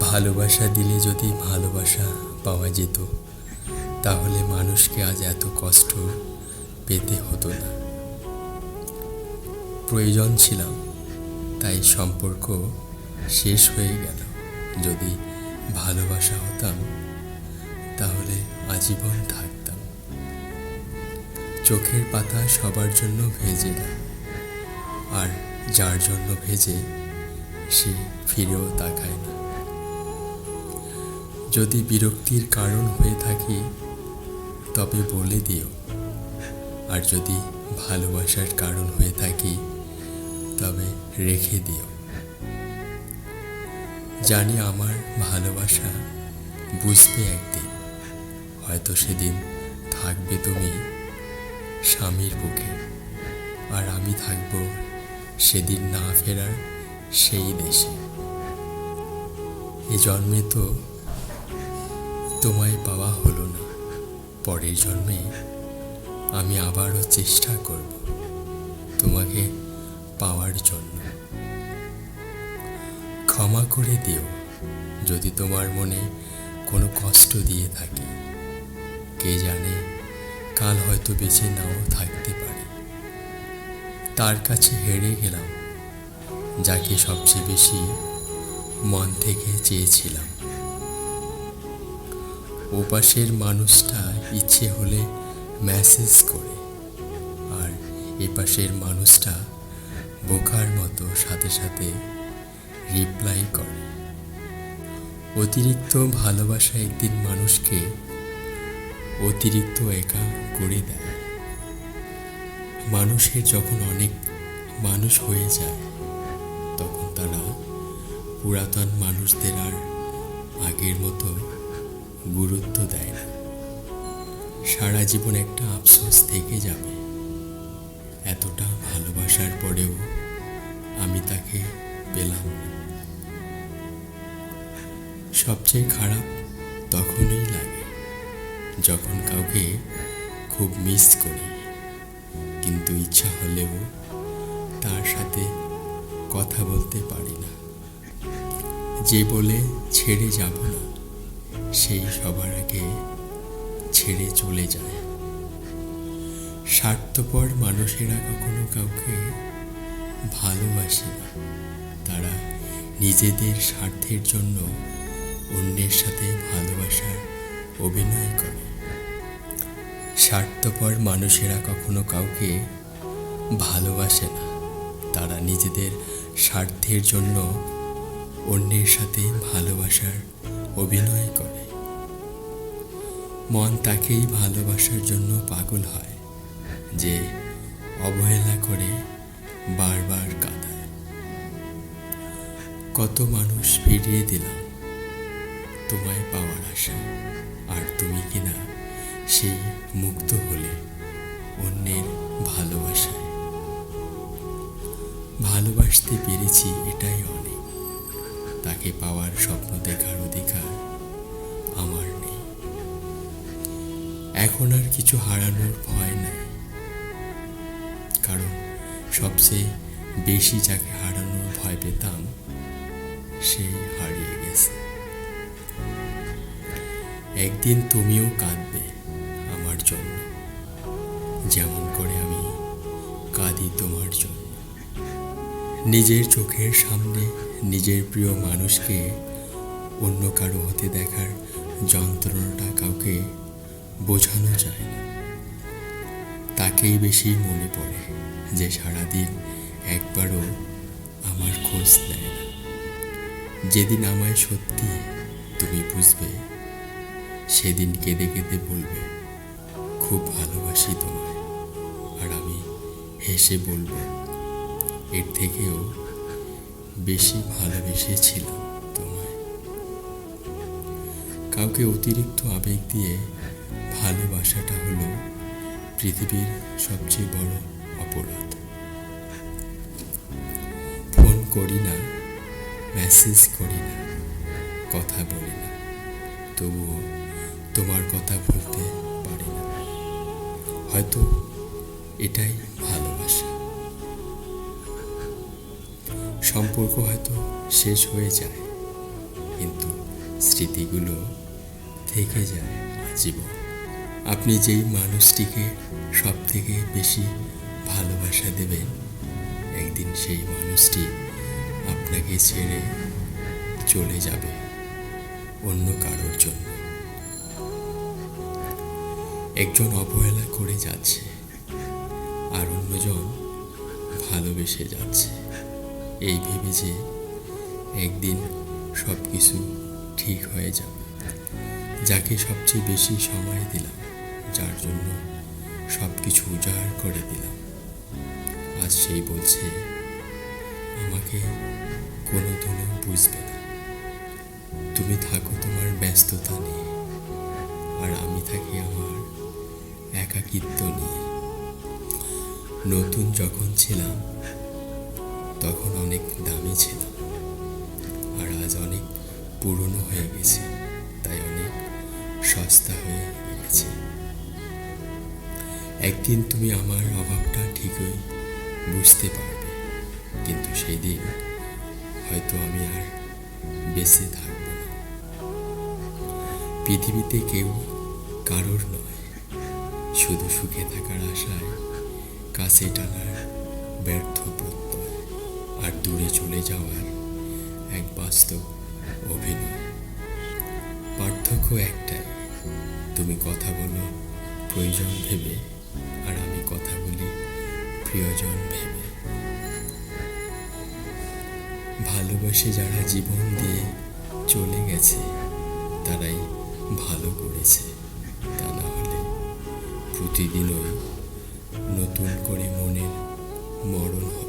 ভালোবাসা দিলে যদি ভালোবাসা পাওয়া যেত, তাহলে মানুষকে আজ এত কষ্ট পেতে হতো না। প্রয়োজন ছিলাম, তাই সম্পর্ক শেষ হয়ে গেল। যদি ভালোবাসা হতাম, তাহলে আজীবন থাকতাম। চোখের পাতা সবার জন্য ভেজে না, আর যার জন্য ভেজে সে ফিরেও তাকায় না। যদি বিরক্তির কারণ হয়ে থাকি, তবে বলে দিও। আর যদি ভালোবাসার কারণ হয়ে থাকি, তবে রেখে দিও। জানি আমার ভালোবাসা বুঝবে একদিন, হয়তো সেদিন থাকবে তুমি স্বামীর বুকে, আর আমি থাকব সেদিন না ফেরার সেই দেশে। এ জন্মে তো তোমায় পাওয়া হলো না, পরের জন্মে আমি আবারও চেষ্টা করব তোমাকে পাওয়ার জন্য। ক্ষমা করে দিও যদি তোমার মনে কোনো কষ্ট দিয়ে থাকি। কে জানে, কাল হয়তো বেঁচে নাও থাকতে পারি। তার কাছে হেরে গেলাম, যাকে সবচেয়ে বেশি মন থেকে চেয়েছিলাম। ওপাশের মানুষটা ইচ্ছে হলে মেসেজ করে, আর এপাশের মানুষটা বোকার মতো সাথে সাথে রিপ্লাই করে। অতিরিক্ত ভালোবাসা একদিন মানুষকে অতিরিক্ত একা করে দেয়। মানুষের যখন অনেক মানুষ হয়ে যায়, তখন তারা পুরাতন মানুষদের আর আগের মতো গুরুত্ব দেয় না। সারা জীবন একটা আফসোস থেকে যাবে, এতটা ভালোবাসার পরেও আমি তাকে পেলাম না। সবচেয়ে খারাপ তখনই লাগে যখন কাউকে খুব মিস করি, কিন্তু ইচ্ছা হলেও তার সাথে কথা বলতে পারি না। যে বলে ছেড়ে যাব না, সেই সবার আগে ছেড়ে চলে যায়। স্বার্থপর মানুষেরা কখনো কাউকে ভালোবাসে না, তারা নিজেদের স্বার্থের জন্য অন্যের সাথে ভালোবাসার অভিনয় করে। স্বার্থপর মানুষেরা কখনো কাউকে ভালোবাসে না, তারা নিজেদের স্বার্থের জন্য অন্যের সাথে ভালোবাসার অভিনয় করে। মন তাকেই ভালোবাসার জন্য পাগল হয়, যে অবহেলা করে বারবার কাঁদায়। কত মানুষ ফিরিয়ে দিলাম তোমায় পাওয়ার আশায়, আর তুমি কিনা সেই মুক্ত হলে অন্যের ভালোবাসায়। ভালোবাসতে পেরেছি এটাই অনেক, তাকে পাওয়ার স্বপ্ন দেখার অধিকার আমার নেই। এখন আর কিছু হারানোর ভয় নাই, কারণ সবচেয়ে বেশি যাকে হারানোর ভয় পেতাম, সে হারিয়ে গেছে। একদিন তুমিও কাঁদবে আমার জন্য, যেমন করে আমি কাঁদি তোমার জন্য। নিজের চোখের সামনে নিজের প্রিয় মানুষকে অন্য কারো হতে দেখার যন্ত্রণাটা কাউকে বোঝানো যায় না। তাকেই বেশি মনে পড়ে যে সারাদিন একবারও আমার খোঁজ নেয় না। যেদিন আমায় সত্যি তুমি বুঝবে, সেদিন কেঁদে কেঁদে বলবে খুব ভালোবাসি তোমায়, আর আমি হেসে বলবো এর থেকেও বেশি ভালোবেসেছিলাম তোমায়। কাউকে অতিরিক্ত আবেগ দিয়ে ভালোবাসাটা হলো পৃথিবীর সবচেয়ে বড় অপরাধ। ফোন করি না, মেসেজ করি না, কথা বলি না, তবুও তোমার কথা ভুলতে পারি না। হয়তো এটাই ভালোবাসা। সম্পর্ক হয়তো শেষ হয়ে যায়, কিন্তু স্মৃতিগুলো থেকে যায় আজীবন। আপনি যেই মানুষটিকে সব থেকে বেশি ভালোবাসা দেবেন, একদিন সেই মানুষটি আপনাকে ছেড়ে চলে যাবে অন্য কারোর জন্য। একজন অবহেলা করে যাচ্ছে আর অন্যজন ভালোবেসে যাচ্ছে, এই ভেবে যে একদিন সব কিছু ঠিক হয়ে যাবে। যাকে সবচেয়ে বেশি সময় দিলাম, যার জন্য সব কিছু উজাড় করে দিলাম, আজ সেই বলছে আমাকে কোনোদিনও বুঝবে না। তুমি থাকো তোমার ব্যস্ততা নিয়ে, আর আমি থাকি আমার একাকিত্ব নিয়ে। নতুন যখন ছিলাম তখন অনেক দামি ছিলাম, আর আজ অনেক পুরনো হয়ে গেছি, তাই অনেক সস্তা হয়ে গেছে। একদিন তুমি আমার অভাবটা ঠিকই বুঝতে পারবে, কিন্তু সেই দিন হয়তো আমি আর বেঁচে থাকব না। পৃথিবীতে কেউ কারোর নয়, শুধু সুখে থাকার আশায় কাছে টানার ব্যর্থ প্রত্যয়, আর দূরে চলে যাওয়ার এক বাস্তব অভিনয়। পার্থক্য একটাই, তুমি কথা বলো প্রয়োজন ভেবে, আর আমি কথা বলি প্রিয়জন ভেবে। ভালোবাসে যারা জীবন দিয়ে চলে গেছে, তারাই ভালো করেছে। তা না হলে প্রতিদিনই নতুন করে মনের মরণ হয়।